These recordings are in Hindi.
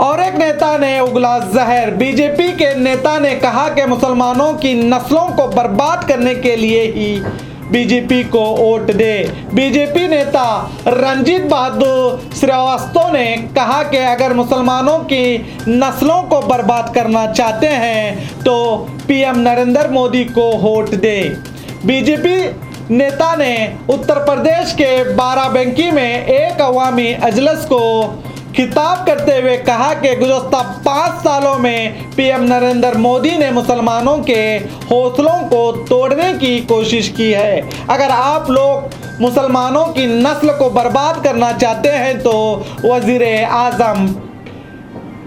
और एक नेता ने उगला जहर। बीजेपी के नेता ने कहा कि मुसलमानों की नस्लों को बर्बाद करने के लिए ही बीजेपी को वोट दे। बीजेपी नेता रणजीत बहादुर श्रीवास्तव ने कहा कि अगर मुसलमानों की नस्लों को बर्बाद करना चाहते हैं तो पीएम नरेंद्र मोदी को वोट दे। बीजेपी नेता ने उत्तर प्रदेश के बाराबंकी में एक अवामी अजलिस को खिताब करते हुए कहा कि गुज़श्ता 5 सालों में पीएम नरेंद्र मोदी ने मुसलमानों के हौसलों को तोड़ने की कोशिश की है। अगर आप लोग मुसलमानों की नस्ल को बर्बाद करना चाहते हैं तो वज़ीर आज़म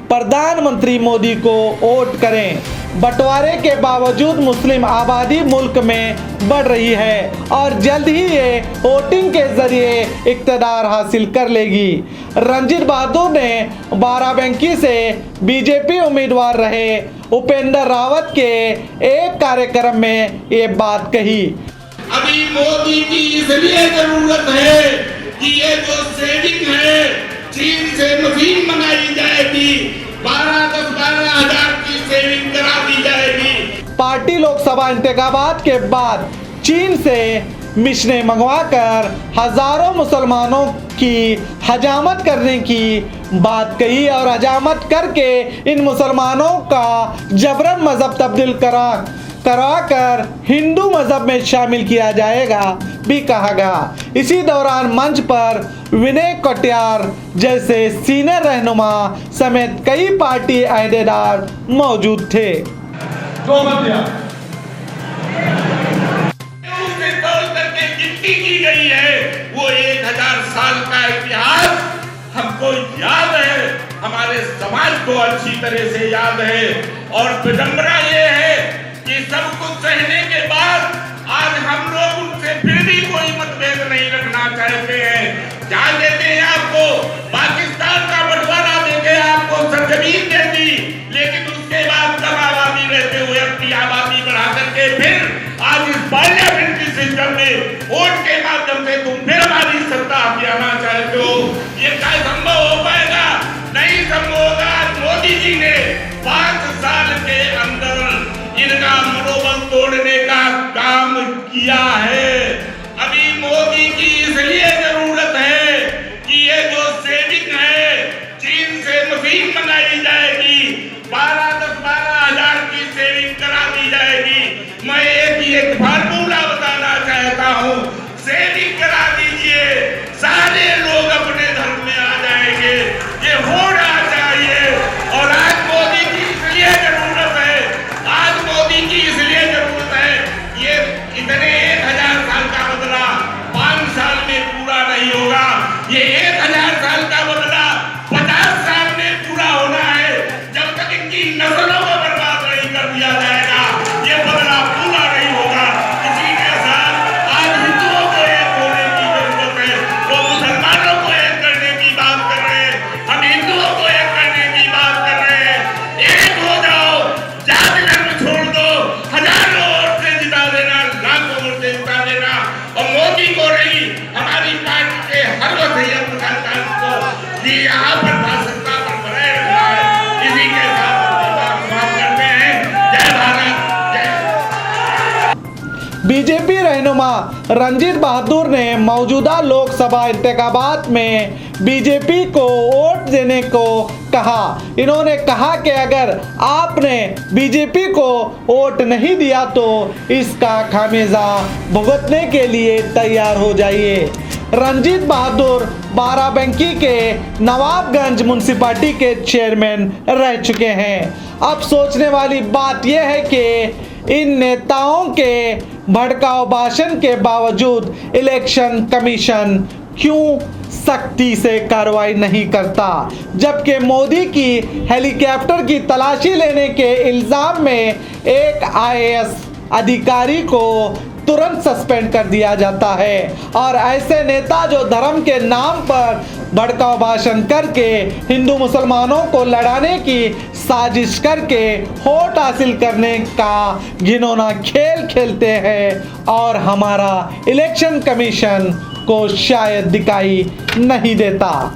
प्रधानमंत्री मोदी को वोट करें। बंटवारे के बावजूद मुस्लिम आबादी मुल्क में बढ़ रही है और जल्द ही ये वोटिंग के जरिए इक़्तिदार हासिल कर लेगी। रणजीत बहादुर ने बाराबंकी से बीजेपी उम्मीदवार रहे उपेंद्र रावत के एक कार्यक्रम में ये बात कही। अभी मोदी की इसलिए जरूरत है कि ये जो सेविंग है चीन से मशीन मंगाई जाएगी, 12 हजार की सेविंग करा दी जाएगी। पार्टी लोकसभा इंतखाबात के बाद चीन से मिशनें मंगवाकर हजारों मुसलमानों की हजामत करने की बात कही और हजामत करके इन मुसलमानों का जबरन मजहब तब्दील कराकर हिंदू मजहब में शामिल किया जाएगा भी कहा गया। इसी दौरान मंच पर विनय कटियार जैसे सीनियर रहनुमा समेत कई पार्टी अहदेदार मौजूद थे। की गई है वो 1000 साल का इतिहास हमको याद है, हमारे समाज को अच्छी तरह से याद है। और विडंबना ये है कि सब कुछ सहने के बाद आज हम लोग उनसे फिर भी कोई मतभेद नहीं रखना चाहते हैं। क्या देते हैं आपको? पाकिस्तान का बंटवारा देके आपको सरजमीन दे दी, लेकिन उसके बाद कम आबादी रहते हुए अपनी आबादी बढ़ा करके फिर आज इस पार्लियामेंट्री सिस्टम में वोट के माध्यम से तुम फिर हमारी सत्ता हथियाना चाहते हो। ये क्या संभव हो पाएगा? नहीं संभव होगा। मोदी जी ने 5 साल के अंदर इनका मनोबल तोड़ने का काम किया है। अभी मोदी की इसलिए जरूरत है कि ये जो सेविंग है चीन से मशीन मंगाई जाएगी, 12 हजार की सेविंग करा दी जाएगी। मैं एक फार्मूला बताना चाहता हूँ, सेविंग करा दीजिए, सारे लोग अपने धर्म में आ जाएंगे। ये होना चाहिए। और आज मोदी की इसलिए जरूरत है, आज मोदी की इसलिए जरूरत है, ये इतने 1000 साल का बदला 5 साल में पूरा नहीं होगा। ये 1000 साल का बदला 50 साल में पूरा होना है। जब तक इनकी नस्लों को बर्बाद नहीं कर दिया जाएगा ये बदला पूरा नहीं होगा। इसी के साथ आज हिंदुओं को एक होने की जरूरत है। वो मुसलमानों को एक करने की बात कर रहे हैं, हम हिंदुओं को एक करने की बात कर रहे हैं। एक हो जाओ, जाति धर्म छोड़ दो, हजारों वोट से जिता देना, लाखों वोट से जिता देना। और मोदी को नहीं, हमारी पार्टी के हर वसीयत को यहाँ पर सत्ता पर बनाए रखना है। इसी के साथ समाप्त करते हैं। जय भारत, जय। बीजेपी रहनुमा रणजीत बहादुर ने मौजूदा लोकसभा इंतखाबात में बीजेपी को वोट देने को कहा। इन्होंने कहा कि अगर आपने बीजेपी को वोट नहीं दिया तो इसका खामियाजा भुगतने के लिए तैयार हो जाइए। रणजीत बहादुर बाराबंकी के नवाबगंज म्युनिसिपैलिटी के चेयरमैन रह चुके हैं। अब सोचने वाली बात यह है कि इन नेताओं के भड़काऊ भाषण के बावजूद इलेक्शन कमीशन क्यों सख्ती से कार्रवाई नहीं करता, जबकि मोदी की हेलीकॉप्टर की तलाशी लेने के इल्जाम में एक आईएएस अधिकारी को तुरंत सस्पेंड कर दिया जाता है। और ऐसे नेता जो धर्म के नाम पर भड़काऊ भाषण करके हिंदू मुसलमानों को लड़ाने की साजिश करके वोट हासिल करने का घिनौना खेल खेलते हैं और हमारा इलेक्शन कमीशन को शायद दिखाई नहीं देता।